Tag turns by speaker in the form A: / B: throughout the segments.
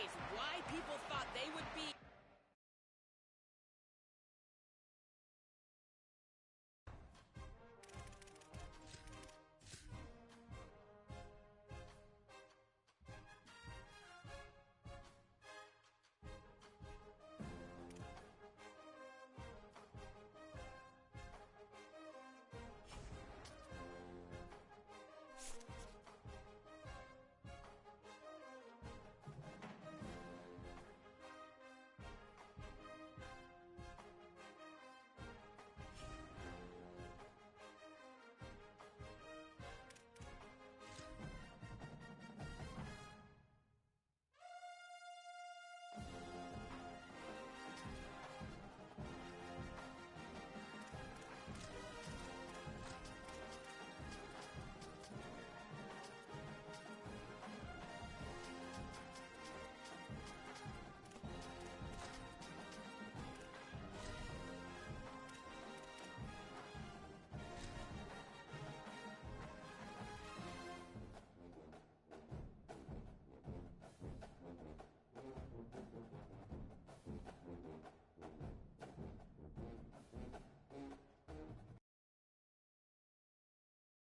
A: showcase why people thought they would be.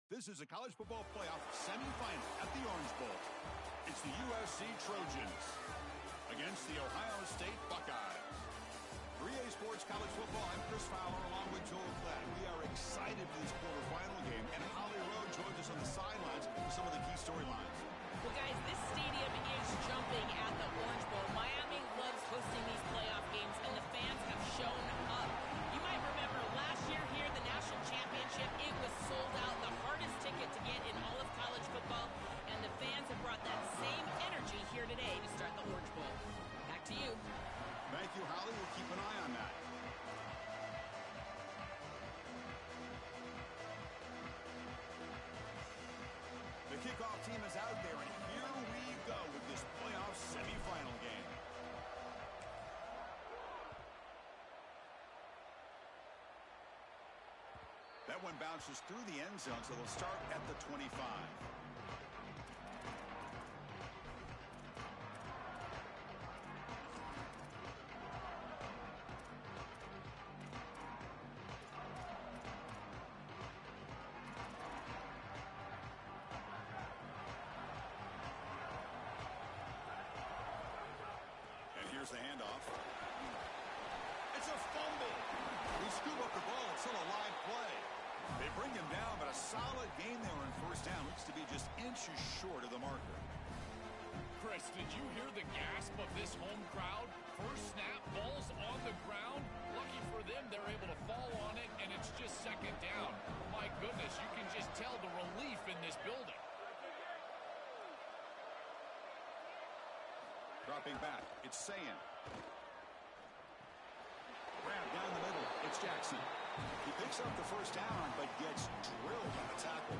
B: This is a college football playoff semifinal at the Orange Bowl. It's the USC Trojans against the Ohio State Buckeyes. For EA Sports College Football, I'm Chris Fowler along with Joel Klatt. We are excited for this quarterfinal game, and Holly Rowe joins us on the sidelines for some of the key storylines.
A: Well, guys, this stadium is jumping at the Orange Bowl. Miami loves hosting these playoff games, and the fans have shown up. You might remember last year here, the national championship, it was sold out, the hardest ticket to get in all of college football, and the fans have brought that same energy here today to start the Orange Bowl. Back to you.
B: Thank you, Holly. We'll keep an eye on that. The kickoff team is out there, and here we go with this playoff semifinal game. That one bounces through the end zone, so they'll start at the 25. Here's the handoff. It's a fumble. We scoop up the ball. It's still a live play. They bring him down, but a solid game there on first down. Looks to be just inches short of the marker.
C: Chris, did you hear the gasp of this home crowd? First snap, ball's on the ground. Lucky for them, they're able to fall on it, and it's just second down. My goodness, you can just tell the relief in this building.
B: Dropping back, it's Sayan. Grab down the middle, it's Jackson. He picks up the first down, but gets drilled on the tackle.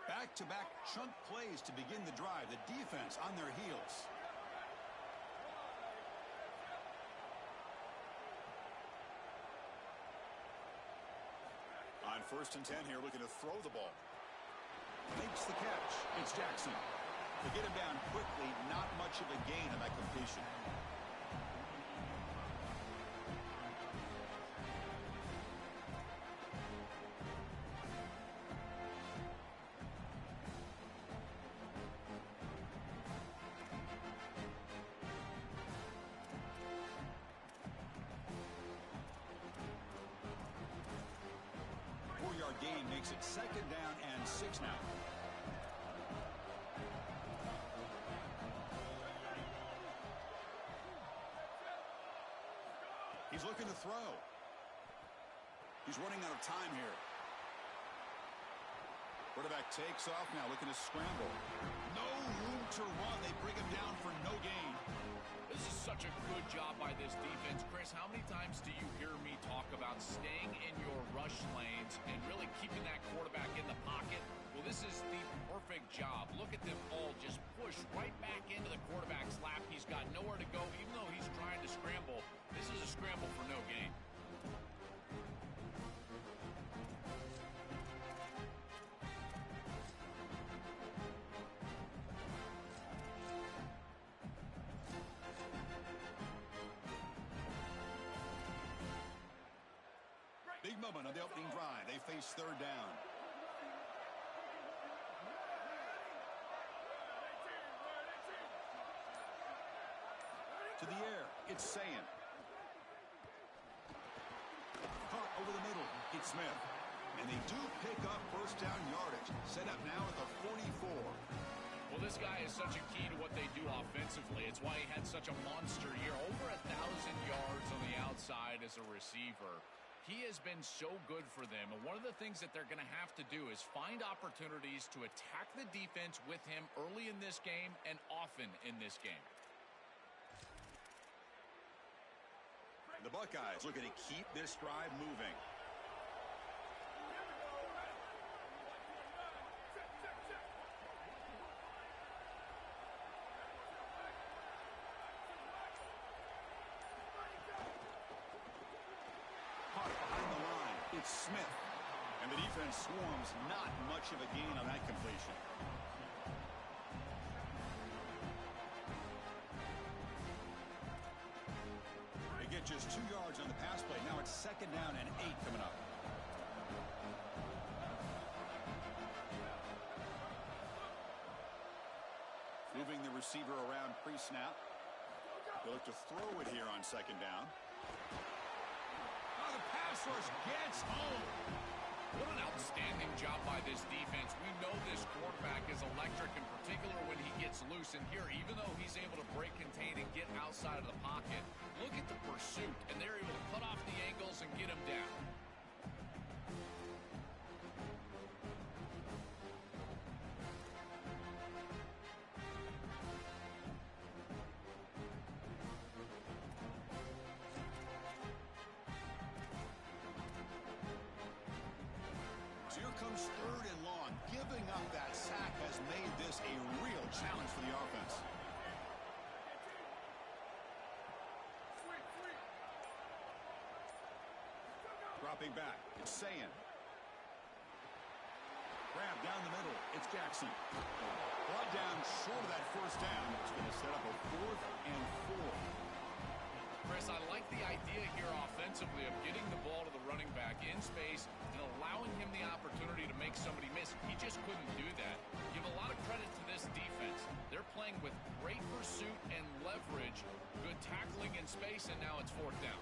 B: Back-to-back chunk plays to begin the drive. The defense on their heels. On 1st and 10 here, looking to throw the ball. Makes the catch. It's Jackson. To get him down quickly, not much of a gain on that completion. Four-yard gain makes it 2nd down and 6 now. He's looking to throw. He's running out of time here. Quarterback takes off now, looking to scramble. No room to run. They bring him down for no gain.
C: This is such a good job by this defense. Chris, how many times do you hear me talk about staying in your rush lanes and really keeping that quarterback in the pocket? Well, this is the perfect job. Look at them all just push right back into the quarterback's lap. He's got nowhere to go, even though he's trying to scramble. This is a scramble for no
B: moment of the opening drive. They face third down. To the air, it's Sayin. Caught over the middle, it's Smith. And they do pick up first down yardage. Set up now at the 44.
C: Well, this guy is such a key to what they do offensively. It's why he had such a monster year. Over 1,000 yards on the outside as a receiver. He has been so good for them. And one of the things that they're going to have to do is find opportunities to attack the defense with him early in this game and often in this game.
B: The Buckeyes looking to keep this drive moving. Caught behind the line. It's Smith. And the defense swarms. Not much of a gain on that completion. Get just 2 yards on the pass play. Now it's second down and 8 coming up. Moving the receiver around pre-snap. They'll look to throw it here on second down. Oh, the pass rush gets home.
C: What an outstanding job by this defense. We know this quarterback is electric, in particular when he gets loose. And here, even though he's able to break, contain, and get outside of the pocket, look at the pursuit. And they're able to cut off the angles and get him down.
B: Comes third and long. Giving up that sack has made this a real challenge for the offense. Dropping back, it's Sayin. Grab down the middle, it's Jackson. Brought down short of that first down. It's going to set up a 4th and 4.
C: Chris, I like the idea here offensively of getting the ball to the running back in space and allowing him the opportunity to make somebody miss. He just couldn't do that. Give a lot of credit to this defense. They're playing with great pursuit and leverage, good tackling in space, and now it's 4th down.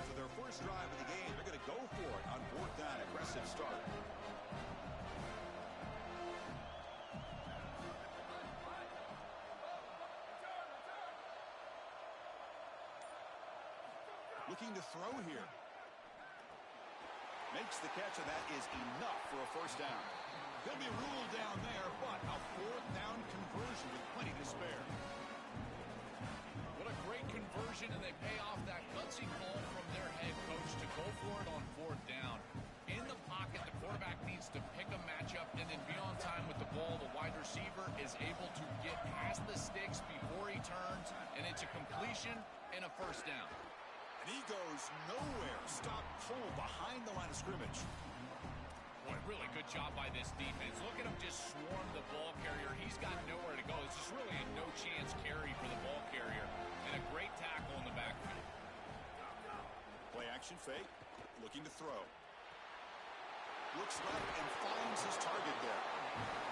B: For their first drive of the game, they're going to go for it on 4th down. Aggressive start. Looking to throw here. Makes the catch, and that is enough for a first down. He'll be ruled down there, but a 4th down conversion with plenty to spare.
C: What a great conversion, and they pay off that gutsy call from their head coach to go for it on 4th down. In the pocket, the quarterback needs to pick a matchup and then be on time with the ball. The wide receiver is able to get past the sticks before he turns, and it's a completion and a first down.
B: And he goes nowhere. Stop cold behind the line of scrimmage.
C: What a really good job by this defense. Look at him just swarm the ball carrier. He's got nowhere to go. It's just really a no-chance carry for the ball carrier. And a great tackle in the backfield.
B: Play action fake. Looking to throw. Looks left and finds his target there.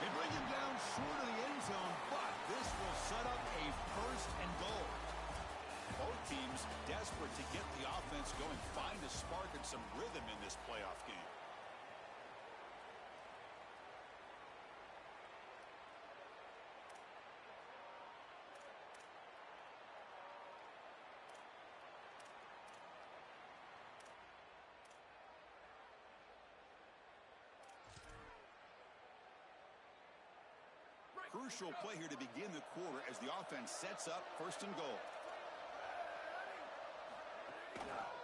B: They bring him down short of the end zone, but this will set up a 1st and goal. Both teams desperate to get the offense going, find a spark and some rhythm in this playoff game. Crucial play here to begin the quarter as the offense sets up 1st and goal.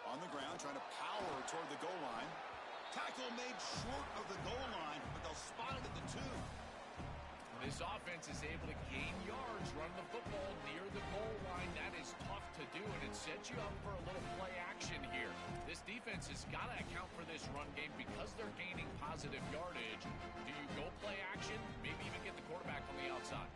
B: On the ground, trying to power toward the goal line. Tackle made short of the goal line, but they'll spot it at the 2.
C: This offense is able to gain yards, run the football near the goal line. That is tough to do, and it sets you up for a little play action here. This defense has got to account for this run game because they're gaining positive yardage. Do you go play action? Maybe even get the quarterback on the outside.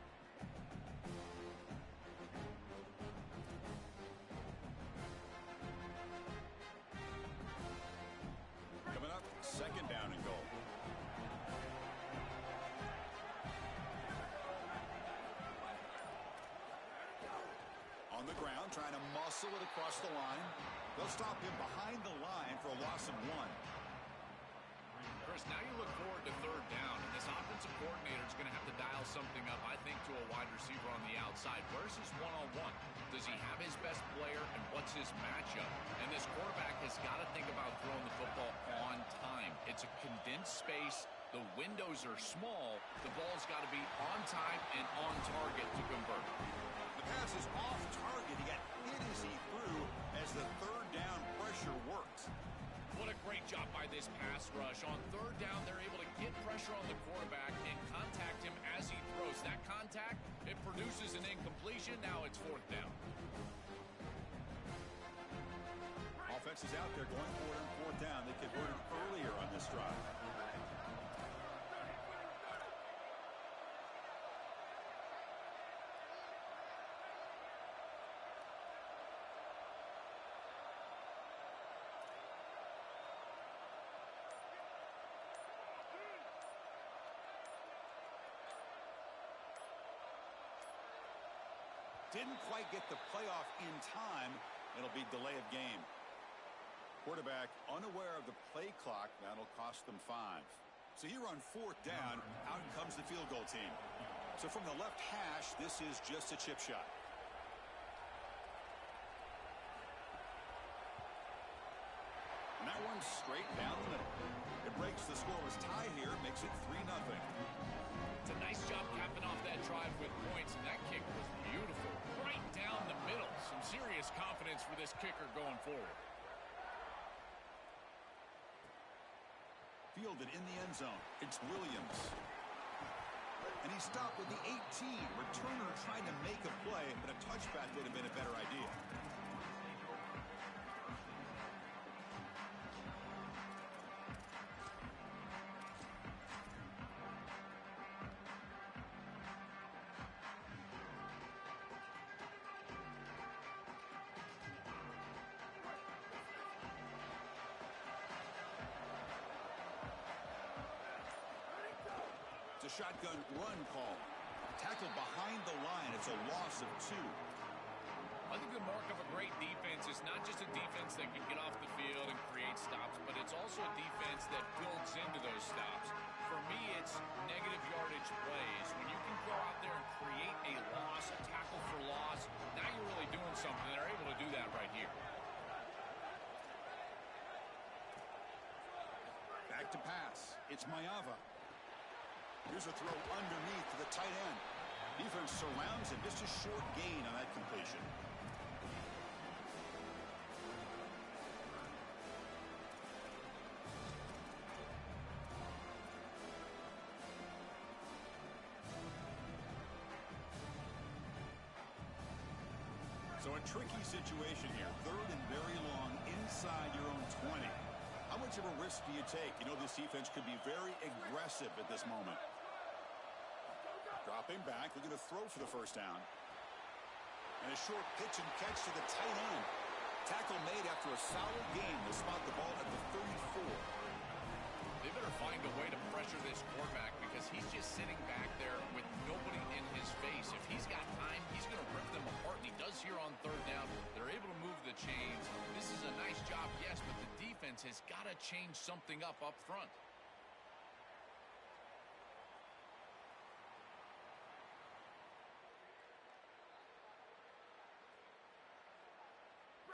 B: the ground, trying to muscle it across the line. They'll stop him behind the line for a loss of 1.
C: Chris, now you look forward to third down, and this offensive coordinator is going to have to dial something up, I think, to a wide receiver on the outside. Where's his one-on-one? Does he have his best player, and what's his matchup? And this quarterback has got to think about throwing the football on time. It's a condensed space. The windows are small. The ball's got to be on time and on target to convert.
B: The pass is off target. He got hit as he threw as the third down pressure worked.
C: What a great job by this pass rush. On third down, they're able to get pressure on the quarterback and contact him as he throws. That contact, it produces an incompletion. Now it's fourth down.
B: Offense is out there going for it on fourth down. They converted earlier on this drive. Didn't quite get the playoff in time. It'll be delay of game. Quarterback unaware of the play clock. That'll cost them 5. So here on fourth down, out comes the field goal team. So from the left hash, this is just a chip shot. And that one's straight down the middle. It breaks the scoreless tie here, makes it 3-0.
C: It's a nice job capping off that drive with points, and that kick was beautiful. Right down the middle. Some serious confidence for this kicker going forward.
B: Fielded in the end zone. It's Williams. And he stopped with the 18. Returner trying to make a play, but a touchback would have been a better idea. It's a shotgun run call. Tackle behind the line. It's a loss of 2.
C: I think the mark of a great defense is not just a defense that can get off the field and create stops, but it's also a defense that builds into those stops. For me, it's negative yardage plays. When you can go out there and create a loss, a tackle for loss, now you're really doing something. They're able to do that right here.
B: Back to pass. It's Mayava. Here's a throw underneath to the tight end. Defense surrounds him. Just a short gain on that completion. So a tricky situation here. Third and very long inside your own 20. How much of a risk do you take? You know this defense could be very aggressive at this moment. Dropping back, looking to throw for the first down. And a short pitch and catch to the tight end. Tackle made after a solid game to spot the ball at the 34.
C: They better find a way to pressure this quarterback because he's just sitting back there with nobody in his face. If he's got time, he's going to rip them apart, and he does here on third down. They're able to move the chains. This is a nice job, yes, but the defense has got to change something up front.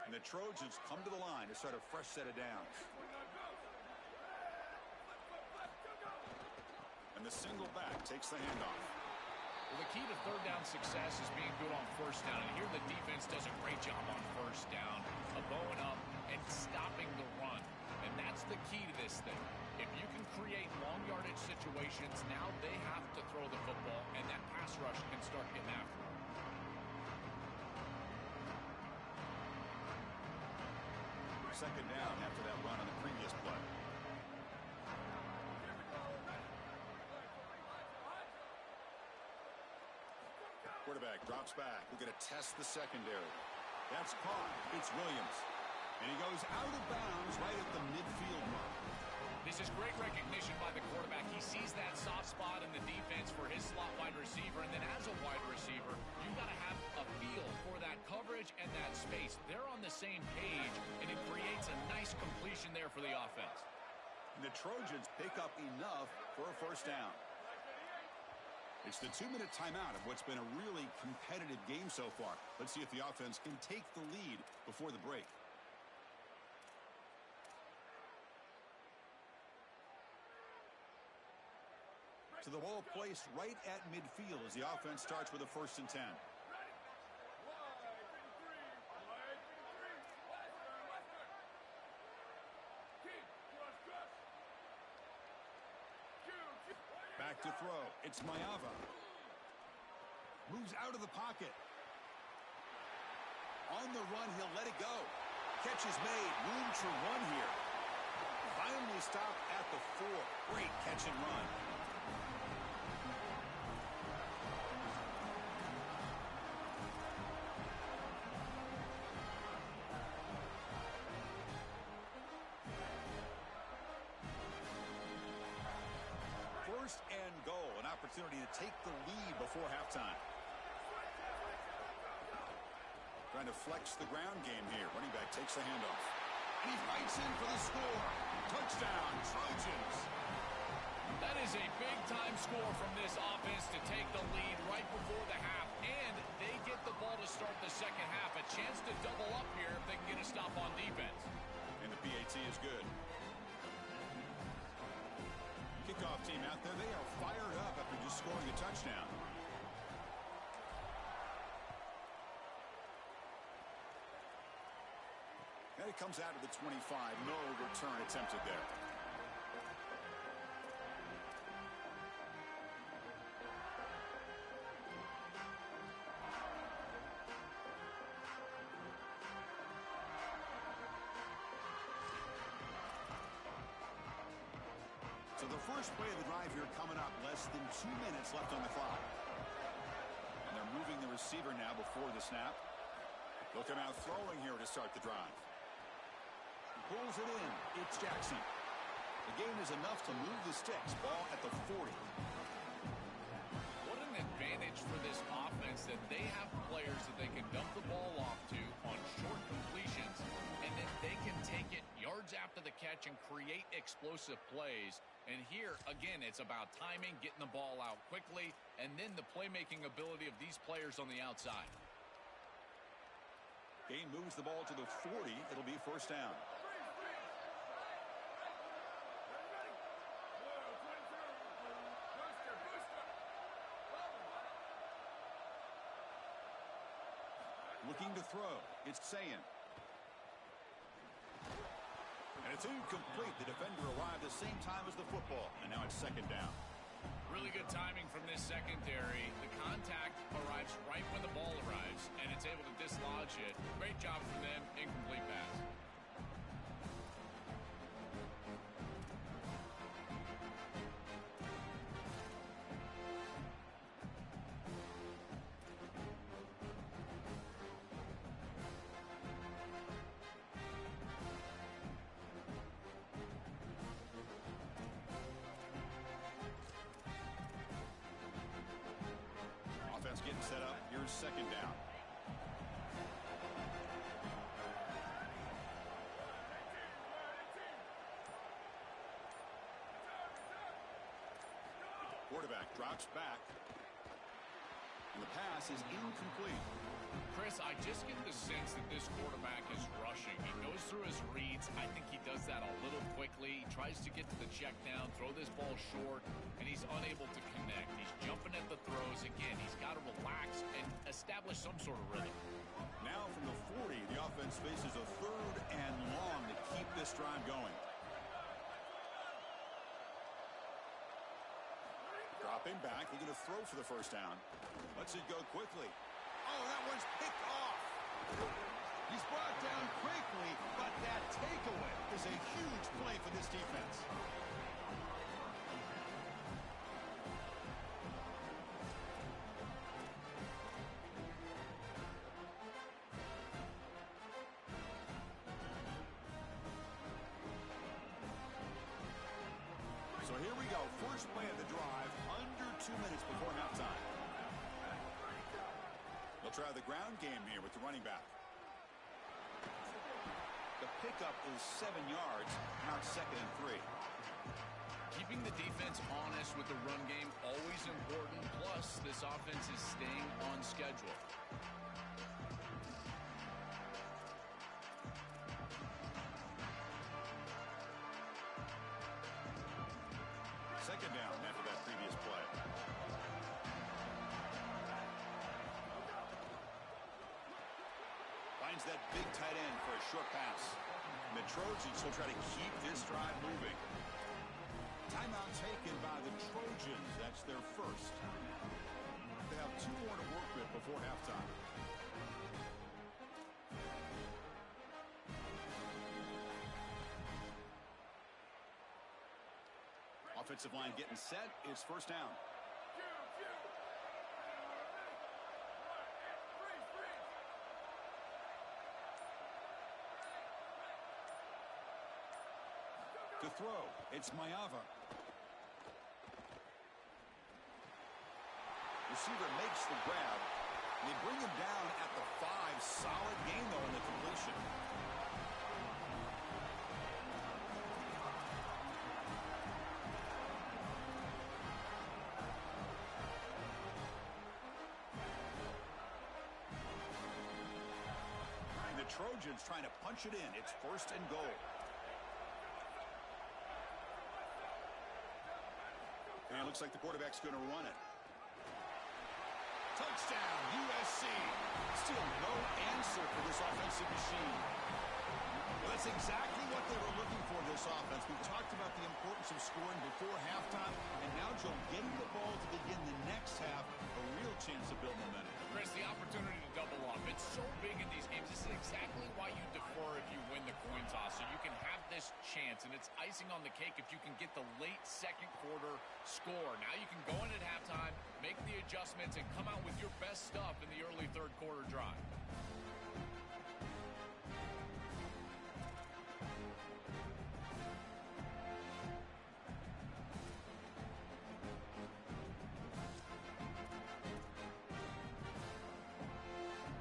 B: And the Trojans come to the line to start a fresh set of downs. And the single back takes the handoff.
C: Well, the key to third down success is being good on first down. And here the defense does a great job on first down of bowing up and stopping the run. And that's the key to this thing. If you can create long yardage situations, now they have to throw the football, and that pass rush can start getting after them.
B: Second down after that run on the previous play. Quarterback drops back. We're going to test the secondary. That's caught. It's Williams. And he goes out of bounds right at the midfield mark.
C: This is great recognition by the quarterback. He sees that soft spot in the defense for his slot wide receiver, and then as a wide receiver, you've got to have a feel for that coverage same page, and it creates a nice completion there for the offense.
B: And the Trojans pick up enough for a first down. It's the 2-minute timeout of what's been a really competitive game so far. Let's see if the offense can take the lead before the break. So the ball placed right at midfield as the offense starts with a 1st and 10. Back to throw. It's Mayava. Moves out of the pocket. On the run, he'll let it go. Catch is made. Room to run here. Finally stopped at the 4. Great catch and run. First and goal, an opportunity to take the lead before halftime. Trying to flex the ground game here. Running back takes the handoff. And he fights in for the score. Touchdown, Trojans.
C: That is a big-time score from this offense to take the lead right before the half. And they get the ball to start the second half. A chance to double up here if they can get a stop on defense.
B: And the PAT is good. Kickoff team out there, they are fired up after just scoring a touchdown. And it comes out of the 25. No return attempted there. So the first play of the drive here coming up. Less than 2 minutes left on the clock. And they're moving the receiver now before the snap. They'll come out throwing here to start the drive. He pulls it in. It's Jackson. The gain is enough to move the sticks. Ball at the 40.
C: What an advantage for this offense that they have players that they can dump the ball off to on short completions, and then they can take it yards after the catch and create explosive plays. And here, again, it's about timing, getting the ball out quickly, and then the playmaking ability of these players on the outside.
B: Gain moves the ball to the 40. It'll be first down. Looking to throw. It's Sayin. And it's incomplete. The defender arrived the same time as the football. And now it's second down.
C: Really good timing from this secondary. The contact arrives right when the ball arrives, and it's able to dislodge it. Great job from them. Incomplete pass.
B: Offense getting set up. Here's second down. Quarterback drops back. And the pass is incomplete.
C: Chris, I just get the sense that this quarterback is rushing. He goes through his reads. I think he does that a little quickly. He tries to get to the check down, throw this ball short, and he's unable to connect. He's jumping at the throws. Again, he's got to relax and establish some sort of rhythm.
B: Now from the 40, the offense faces a 3rd and long to keep this drive going. Dropping back, looking to throw for the first down. Lets it go quickly. Oh, that one's picked off. He's brought down quickly, but that takeaway is a huge play for this defense. So here we go. First play of the drive, under 2 minutes before halftime. They'll try the ground game here with the running back. The pickup is 7 yards. Now it's 2nd and 3.
C: Keeping the defense honest with the run game, always important. Plus, this offense is staying on schedule.
B: Second down after that previous play. Finds that big tight end for a short pass. And the Trojans will try to keep this drive moving. Timeout taken by the Trojans. That's their first. They have 2 more to work with before halftime. Offensive line getting set. It's first down. To throw, it's Mayava. Receiver makes the grab. They bring him down at the 5. Solid gain, though, in the completion. And the Trojans trying to punch it in. It's 1st and goal. And it looks like the quarterback's going to run it. Touchdown, USC. Still no answer for this offensive machine. Well, that's exactly what they were looking for, this offense. We talked about the importance of scoring before halftime, and now, Joe, getting the ball to begin the next half, a real chance to build momentum.
C: Chris, the opportunity to double up, it's so big in these games. This is exactly why you defer if you win the coin toss, so you can have this chance, and it's icing on the cake if you can get the late second quarter score. Now you can go in at halftime, make the adjustments, and come out with your best stuff in the early third quarter drive.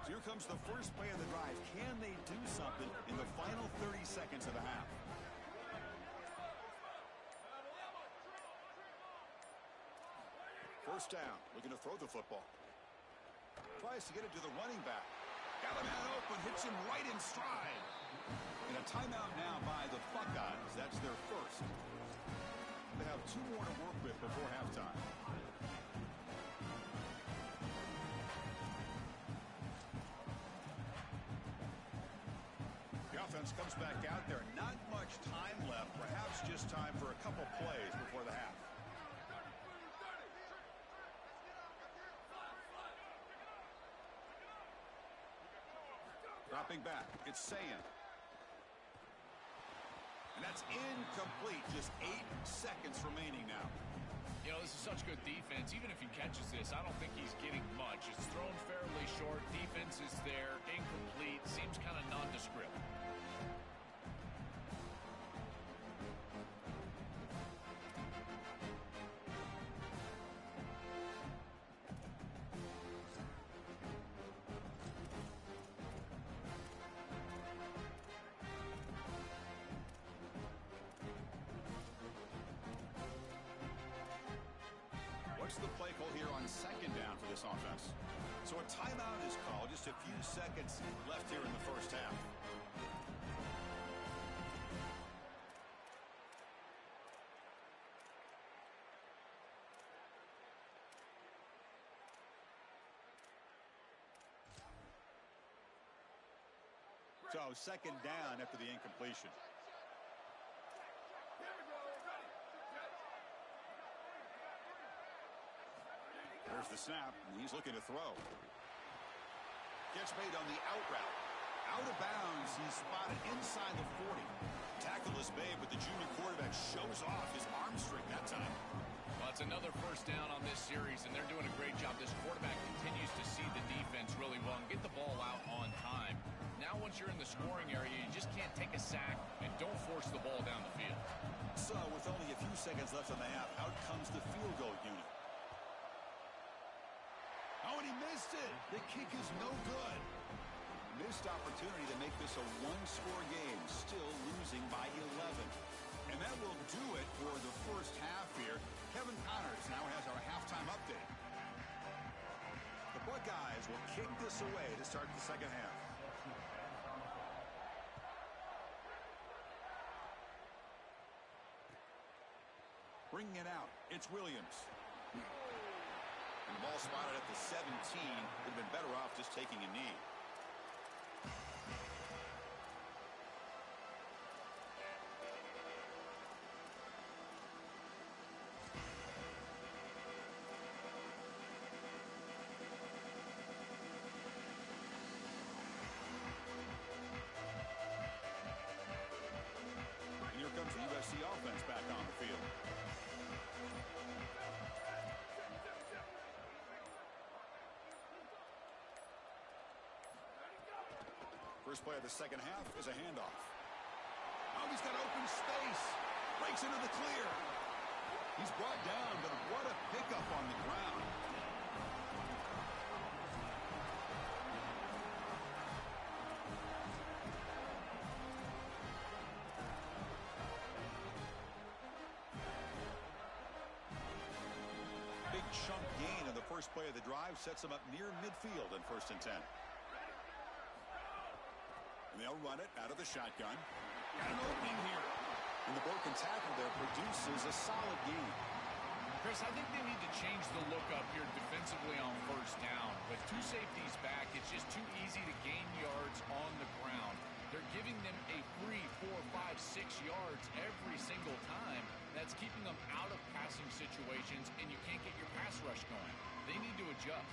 B: Here comes the first play of the drive. Can they do something in the final 30 seconds of the half? First down, looking to throw the football. Tries to get it to the running back. Got a man open, hits him right in stride. And a timeout now by the Buckeyes. That's their first. They have 2 more to work with before halftime. The offense comes back out there. Not much time left. Perhaps just time for a couple plays before the half. Dropping back. It's Sayan. And that's incomplete. Just 8 seconds remaining now.
C: You know, this is such good defense. Even if he catches this, I don't think he's getting much. It's thrown fairly short. Defense is there. Incomplete. Seems kind of nondescript.
B: What's the play call here on second down for this offense? So a timeout is called. Just a few seconds left here in the first half. So second down after the incompletion. There's the snap, and he's looking to throw. Gets made on the out route. Out of bounds, he's spotted inside the 40. Tackle is made, but the junior quarterback shows off his arm strength that time.
C: Well, it's another first down on this series, and they're doing a great job. This quarterback continues to see the defense really well and get the ball out on time. Now, once you're in the scoring area, you just can't take a sack and don't force the ball down the field.
B: So, with only a few seconds left on the half, out comes the field goal unit. Oh, and he missed it. The kick is no good. Missed opportunity to make this a one-score game, still losing by 11. And that will do it for the first half here. Kevin Connors now has our halftime update. The Buckeyes will kick this away to start the second half. Bringing it out, it's Williams. And the ball spotted at the 17. Would have been better off just taking a knee. And here comes the USC offense back on the field. First play of the second half is a handoff. Oh, he's got open space. Breaks into the clear. He's brought down, but what a pickup on the ground. Big chunk gain in the first play of the drive sets him up near midfield in 1st and 10. And they'll run it out of the shotgun. Got an opening here. And the broken tackle there produces a solid gain.
C: Chris, I think they need to change the look up here defensively on 1st down. With 2 safeties back, it's just too easy to gain yards on the ground. They're giving them a free 4, 5, 6 yards every single time. That's keeping them out of passing situations, and you can't get your pass rush going. They need to adjust.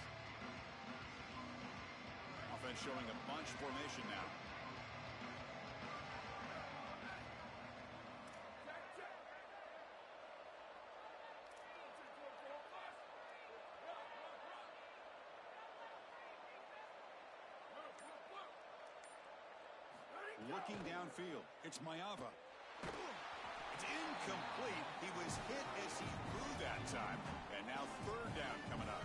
B: Offense showing a bunch formation now. Looking downfield, it's Mayava. It's incomplete. He was hit as he threw that time. And now 3rd down coming up.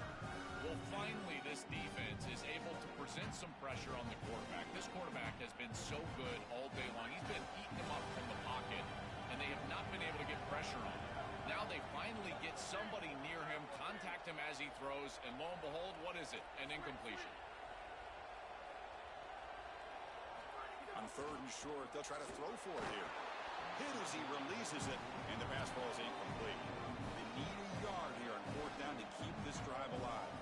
C: Well, finally, this defense is able to present some pressure on the quarterback. This quarterback has been so good all day long. He's been eating them up from the pocket, and they have not been able to get pressure on him. Now they finally get somebody near him, contact him as he throws, and lo and behold, what is it? An incompletion.
B: On 3rd and short, they'll try to throw for it here. Hit as he releases it, and the pass ball is incomplete. They need a yard here on 4th down to keep this drive alive.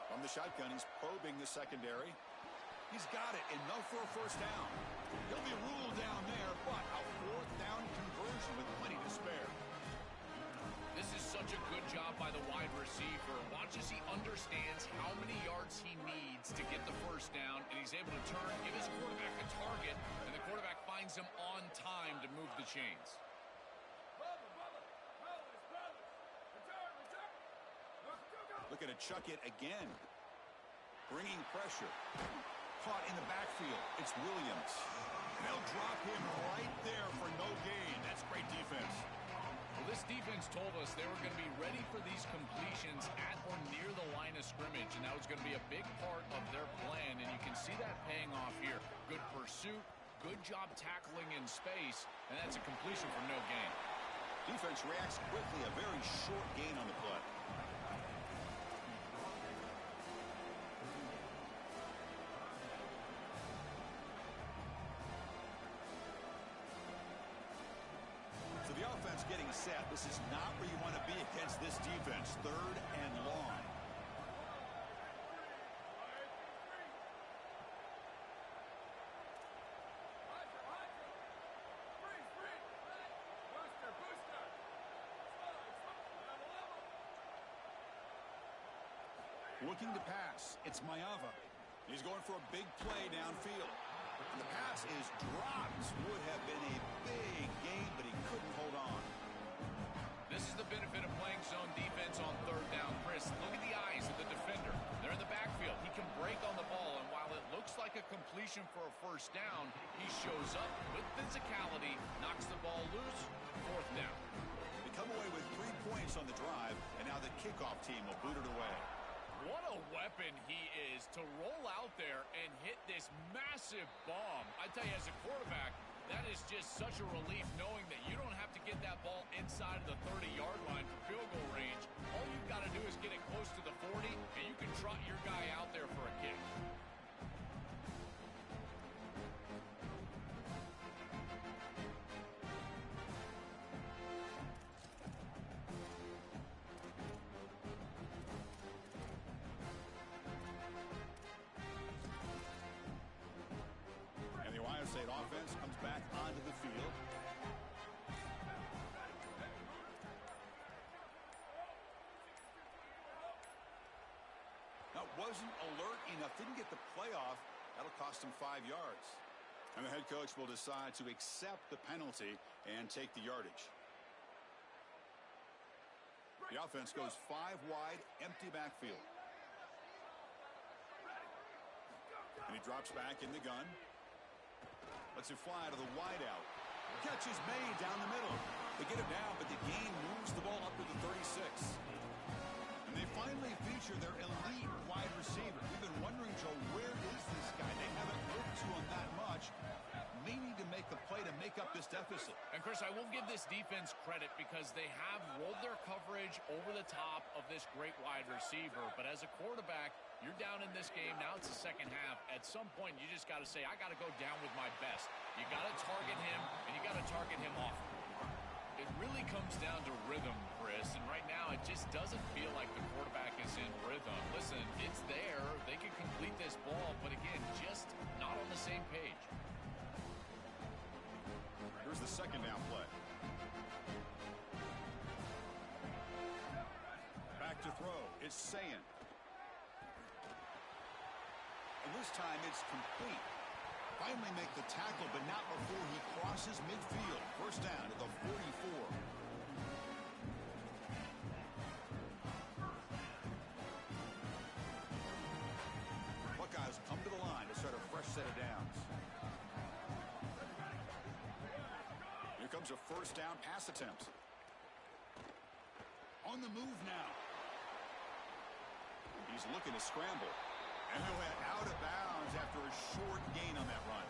B: From the shotgun, he's probing the secondary. He's got it, enough for a 1st down. He'll be ruled down there, but a 4th down conversion with plenty to spare.
C: This is such a good job by the wide receiver. Watch as he understands how many yards he needs to get the 1st down, and he's able to turn, give his quarterback a target, and the quarterback finds him on time to move the chains.
B: Looking to chuck it again. Bringing pressure. Caught in the backfield. It's Williams. They'll drop him right there for no gain. That's great defense.
C: Well, this defense told us they were going to be ready for these completions at or near the line of scrimmage, and that was going to be a big part of their plan, and you can see that paying off here. Good pursuit, good job tackling in space, and that's a completion for no gain.
B: Defense reacts quickly, a very short gain on the play. So the offense getting set. This is not where you want to be against this defense. 3rd and long. Looking to pass. It's Mayava. He's going for a big play downfield. And the pass is dropped. Would have been a big gain, but he couldn't hold on.
C: This is the benefit of playing zone defense on 3rd down. Chris, look at the eyes of the defender. They're in the backfield. He can break on the ball, and while it looks like a completion for a 1st down, he shows up with physicality, knocks the ball loose, 4th down.
B: They come away points on the drive, and now the kickoff team will boot it away.
C: What a weapon he is to roll out there and hit this massive bomb. I tell you, as a quarterback, that is just such a relief knowing that you don't have to get that ball inside of the 30-yard line for field goal range. All you've got to do is get it close to the 40, and you can trot your guy out there for a kick.
B: State offense comes back onto the field. Now, wasn't alert enough, didn't get the playoff. That'll cost him 5 yards. And the head coach will decide to accept the penalty and take the yardage. The offense goes 5 wide, empty backfield. And he drops back in the gun. Lets it fly to the wideout. Catch is made down the middle. They get it down, but the game moves the ball up to the 36. And they finally feature their elite wide receiver. We've been wondering, Joe, where is this guy? They haven't looked to him that much. May need to make the play to make up this deficit.
C: And, Chris, I will give this defense credit because they have rolled their coverage over the top of this great wide receiver. But as a quarterback, you're down in this game. Now it's the second half. At some point, you just got to say, I got to go down with my best. You got to target him, and you got to target him often. It really comes down to rhythm, Chris. And right now, it just doesn't feel like the quarterback is in rhythm. Listen, it's there. They can complete this ball, but again, just not on the same page.
B: Here's the second down play. Back to throw. It's Sayin. And this time it's complete. Finally make the tackle, but not before he crosses midfield. First down at the 44. Buckeyes come to the line to start a fresh set of downs. Here comes a first down pass attempt. On the move now. He's looking to scramble. And he went out of bounds after a short gain on that run.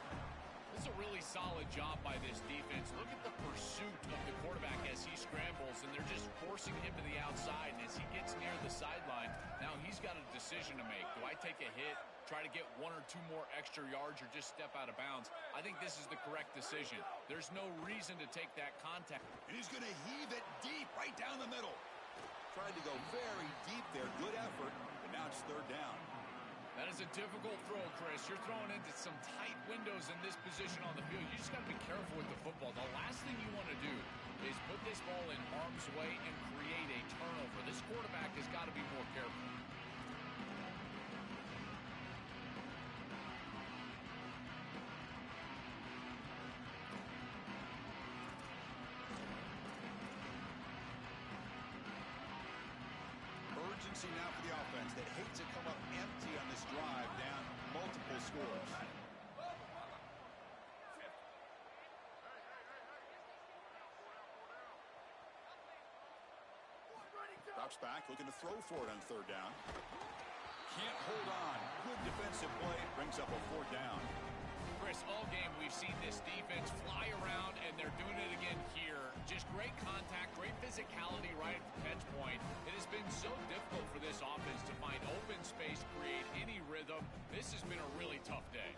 C: This is a really solid job by this defense. Look at the pursuit of the quarterback as he scrambles, and they're just forcing him to the outside. And as he gets near the sideline, now he's got a decision to make. Do I take a hit, try to get 1 or 2 more extra yards, or just step out of bounds? I think this is the correct decision. There's no reason to take that contact.
B: And he's going to heave it deep right down the middle. Tried to go very deep there. Good effort, but now it's third down.
C: That is a difficult throw, Chris. You're throwing into some tight windows in this position on the field. You just got to be careful with the football. The last thing you want to do is put this ball in harm's way and create a turnover. This quarterback has got to be more careful.
B: Urgency now for the offense that hates to come up empty on this drive, down multiple scores. Drops back, looking to throw for it on third down. Can't hold on. Good defensive play. Brings up a fourth down.
C: Chris, all game we've seen this defense fly around, and they're doing it again here. Just great contact, great physicality right at the catch point. It has been so difficult for this offense to find open space, create any rhythm. This has been a really tough day.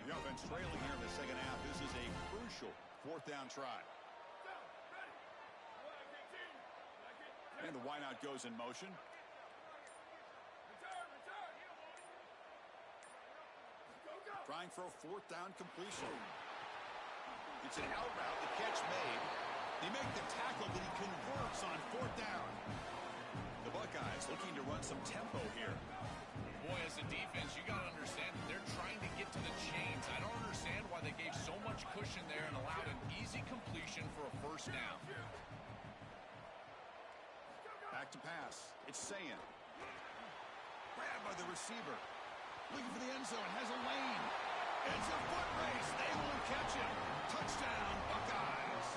B: The offense trailing here in the second half. This is a crucial fourth down try. And the wideout goes in motion. Trying for a fourth down completion. It's an out route. The catch made. They make the tackle, but he converts on fourth down. The Buckeyes looking to run some tempo here.
C: Boy, as a defense, you got to understand that they're trying to get to the chains. I don't understand why they gave so much cushion there and allowed an easy completion
B: saying. Grabbed by the receiver. Looking for the end zone. Has a lane. It's a foot race. They won't catch him. Touchdown, Buckeyes.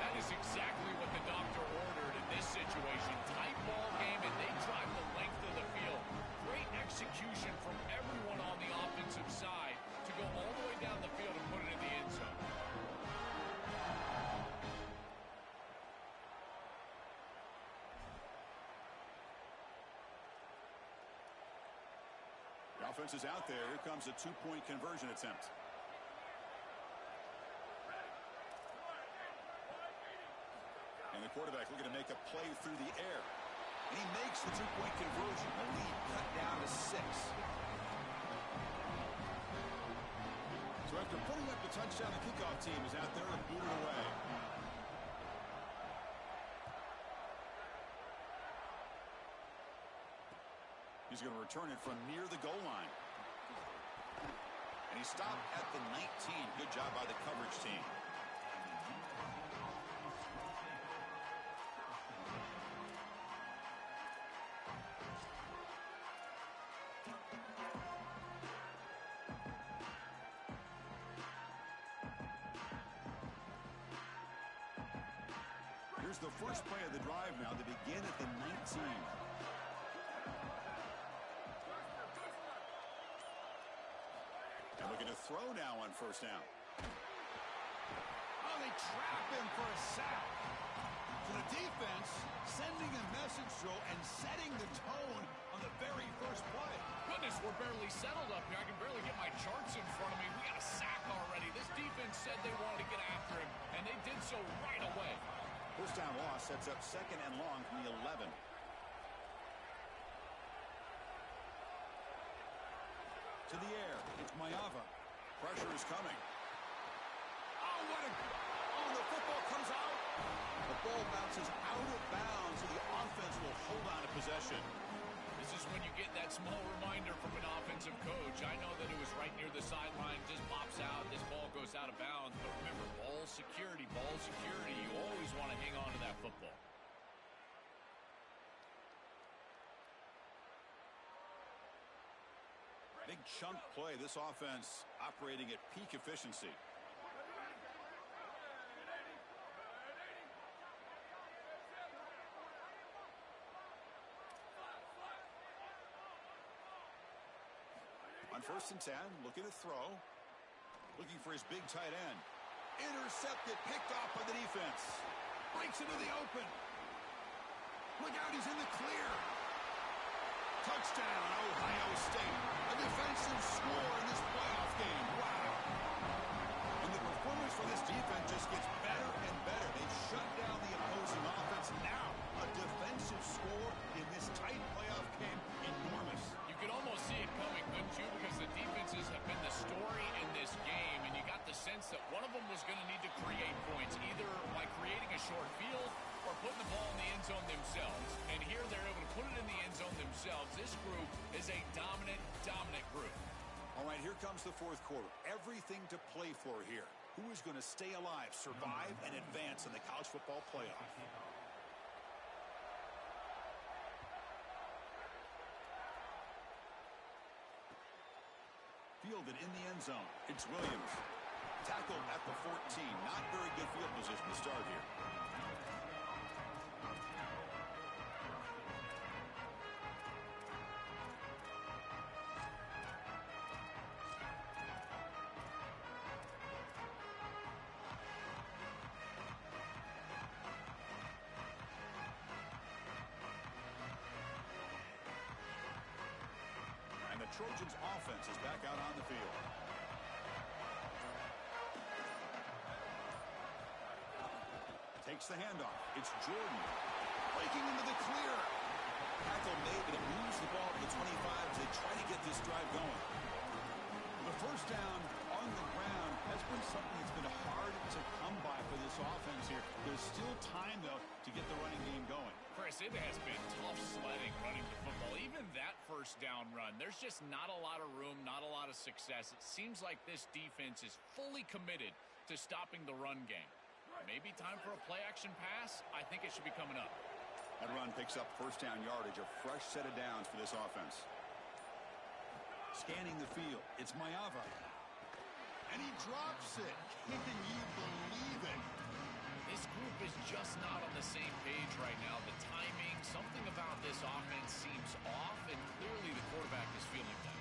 C: That is exactly what the doctor ordered in this situation. Tight ball game, and they drive the length of the field. Great execution from everyone on the offensive side to go all the way down the field and put it in the end zone.
B: The offense is out there. Here comes a two-point conversion attempt. And the quarterback looking to make a play through the air. And he makes the two-point conversion. The lead cut down to 6. So after putting up the touchdown, the kickoff team is out there to boot it away. He's going to return it from near the goal line. And he stopped at the 19. Good job by the coverage team. Here's the first play of the drive now. They begin at the 19. And looking to throw now on first down. Oh, they trap him for a sack. For the defense, sending a message throw and setting the tone on the very first play.
C: Goodness, we're barely settled up here. I can barely get my charts in front of me. We got a sack already. This defense said they wanted to get after him, and they did so right away.
B: First down loss sets up second and long from the 11. To the air. It's Mayava. Pressure is coming. Oh, the football comes out. The ball bounces out of bounds, and the offense will hold on to possession.
C: This is when you get that small reminder from an offensive coach. I know that it was right near the sideline, just pops out, this ball goes out of bounds. But remember, ball security, ball security. You always want to hang on to that football.
B: Big chunk play. This offense operating at peak efficiency. On first and 10, looking to throw. Looking for his big tight end. Intercepted, picked off by the defense. Breaks into the open. Look out, he's in the clear. Touchdown, Ohio State. A defensive score in this playoff game. Wow. And the performance for this defense just gets better and better. They've shut down the opposing offense. Now, a defensive score in this tight playoff game. Enormous.
C: You could almost see it coming, couldn't you? Because the defenses have been the story in this game, and you got the sense that one of them was going to need to create points, either by creating a short field or putting the ball in the end zone themselves. And here they're able to put it in the end zone themselves. This group is a dominant group.
B: All right, here comes the fourth quarter. Everything to play for here. Who is going to stay alive, survive, and advance in the college football playoff? Fielded in the end zone. It's Williams. Tackled at the 14. Not very good field position to start here. Trojans offense is back out on the field. Takes the handoff. It's Jordan. Breaking into the clear. Tackle made, but it moves the ball to the 25 as they try to get this drive going. The first down on the ground has been something that's been hard to come by for this offense here. There's still time, though, to get the running game going.
C: Chris, it has been tough sledding running the football. Even that first down run, there's just not a lot of room, not a lot of success. It seems like this defense is fully committed to stopping the run game. Maybe time for a play-action pass? I think it should be coming up.
B: That run picks up first down yardage, a fresh set of downs for this offense. Scanning the field, it's Maeva. And he drops it. Can you believe it?
C: This group is just not on the same page right now. The timing, something about this offense seems off, and clearly the quarterback is feeling that.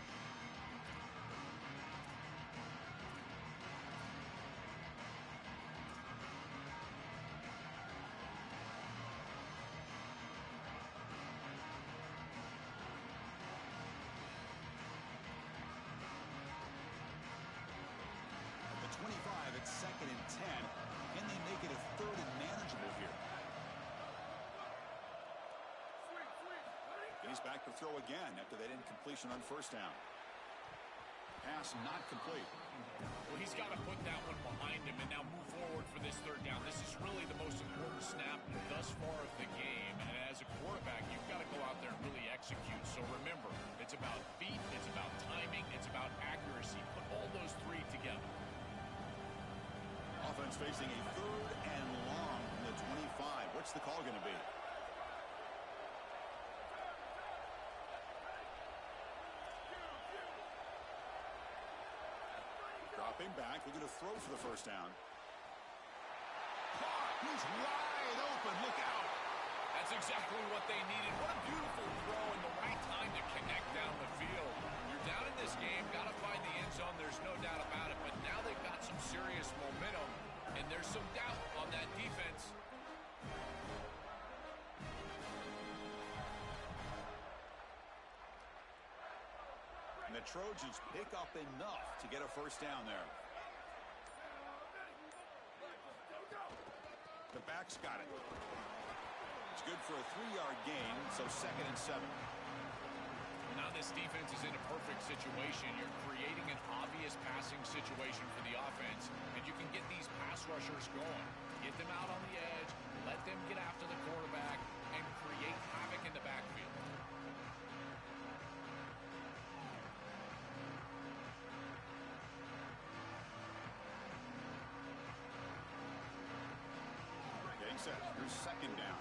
B: At the 25, it's 2nd and 10. Can they make it a 3rd and manageable here? And he's back to throw again after that incompletion on first down. Pass not complete.
C: Well, he's got to put that one behind him and now move forward for this 3rd down. This is really the most important snap thus far of the game. And as a quarterback, you've got to go out there and really execute. So remember, it's about feet, it's about timing, it's about accuracy. Put all those three together.
B: Offense facing a 3rd and long from the 25. What's the call going to be? Dropping back, looking to throw for the first down. Caught! He's wide open. Look out!
C: That's exactly what they needed. What a beautiful throw in the right time to connect down the field. You're down in this game, got to find the end zone. There's no doubt about it. But now they've got some serious momentum, and there's some doubt on that defense.
B: And the Trojans pick up enough to get a first down there. The back's got it. It's good for a 3-yard gain, so 2nd and 7.
C: Now this defense is in a perfect situation. You're creating an obvious passing situation for the offense, and you can get these pass rushers going. Get them out on the edge, let them get after the quarterback, and create havoc in the backfield.
B: Getting set. Here's 2nd down.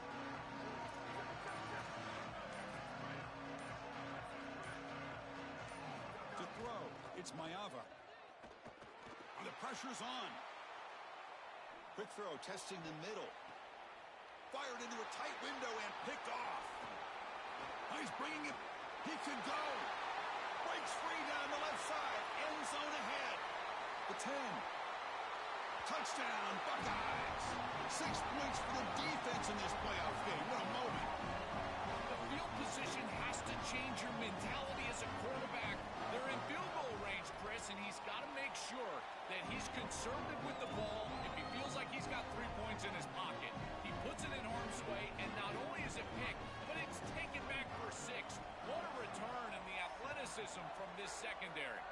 B: To throw, it's Maeva. And the pressure's on. Quick throw, testing the middle. Fired into a tight window and picked off. He's bringing it. He can go. Breaks free down the left side. End zone ahead. The 10. Touchdown, Buckeyes. 6 points for the defense in this playoff game. What a moment.
C: The field position has to change your mentality as a quarterback. They're in field goal range, Chris, and he's got to make sure that he's conservative with the ball. If he feels like he's got 3 points in his pocket, he puts it in harm's way, and not only is it picked, but it's taken back for 6. What a return and the athleticism from this secondary.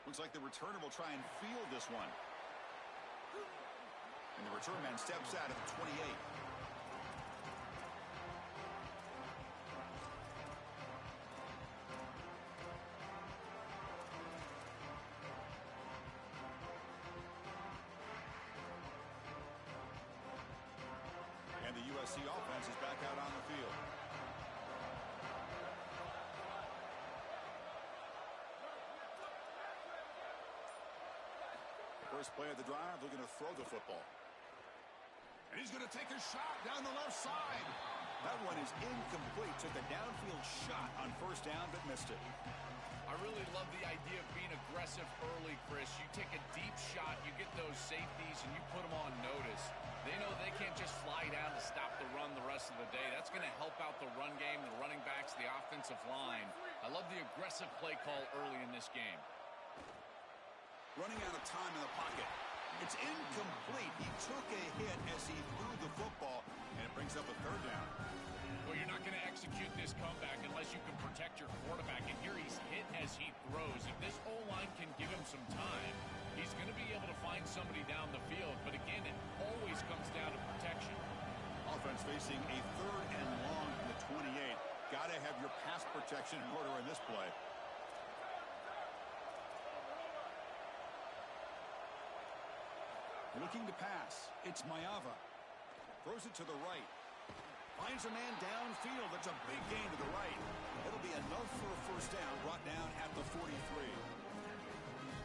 B: Looks like the returner will try and field this one. And the return man steps out at the 28. And the USC offense is back out on the field. First play of the drive, looking to throw the football. And he's going to take a shot down the left side. That one is incomplete. Took a downfield shot on first down, but missed it.
C: I really love the idea of being aggressive early, Chris. You take a deep shot, you get those safeties, and you put them on notice. They know they can't just fly down to stop the run the rest of the day. That's going to help out the run game, the running backs, the offensive line. I love the aggressive play call early in this game.
B: Running out of time in the pocket. It's incomplete. He took a hit as he threw the football, and it brings up a 3rd down.
C: Well, you're not going to execute this comeback unless you can protect your quarterback. And here he's hit as he throws. If this O-line can give him some time, he's going to be able to find somebody down the field. But again, it always comes down to protection.
B: Offense facing a 3rd and long from the 28. Got to have your pass protection in order in this play. Looking to pass. It's Maeva. Throws it to the right. Finds a man downfield. That's a big gain to the right. It'll be enough for a first down, brought down at the 43.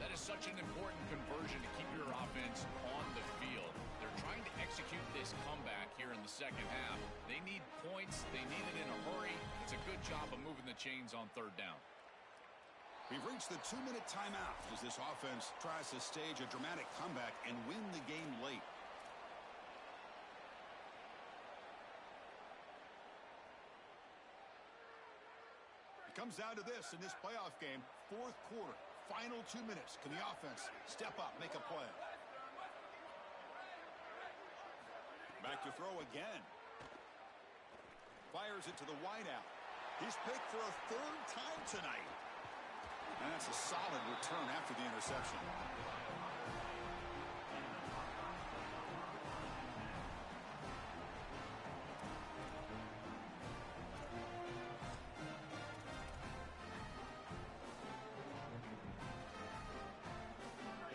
C: That is such an important conversion to keep your offense on the field. They're trying to execute this comeback here in the second half. They need points. They need it in a hurry. It's a good job of moving the chains on third down.
B: We've reached the 2-minute timeout as this offense tries to stage a dramatic comeback and win the game late. It comes down to this in this playoff game, fourth quarter, final 2 minutes. Can the offense step up, make a play? Back to throw again. Fires it to the wideout. He's picked for a third time tonight. And that's a solid return after the interception.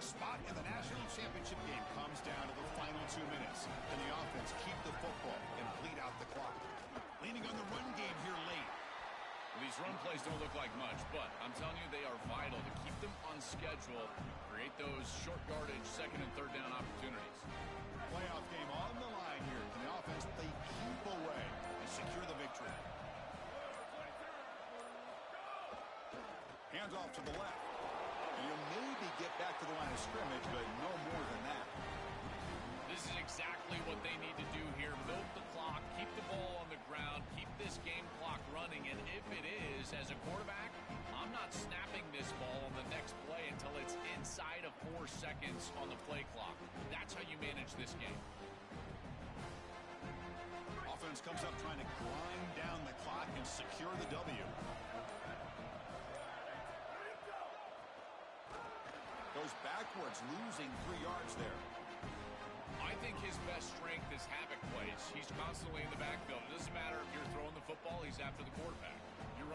B: Spot in the national championship game comes down to the final 2 minutes. Can the offense keep the football and bleed out the clock? Leaning on the run game here late.
C: Well, these run plays don't look like much, but I'm telling you they are vital to keep them on schedule, create those short yardage second and third down opportunities.
B: Playoff game on the line here. Can the offense they keep away and secure the victory? Hands off to the left. You'll maybe get back to the line of scrimmage, but no more than that.
C: This is exactly what they need to do here. Milk the clock, keep the ball on the ground, keep this game clock running, and if it is, as a quarterback, I'm not snapping this ball on the next play until it's inside of 4 seconds on the play clock. That's how you manage this game.
B: Offense comes up trying to grind down the clock and secure the W. Goes backwards, losing 3 yards there.
C: I think his best strength is havoc plays. He's constantly in the backfield. It doesn't matter if you're throwing the football, he's after the quarterback.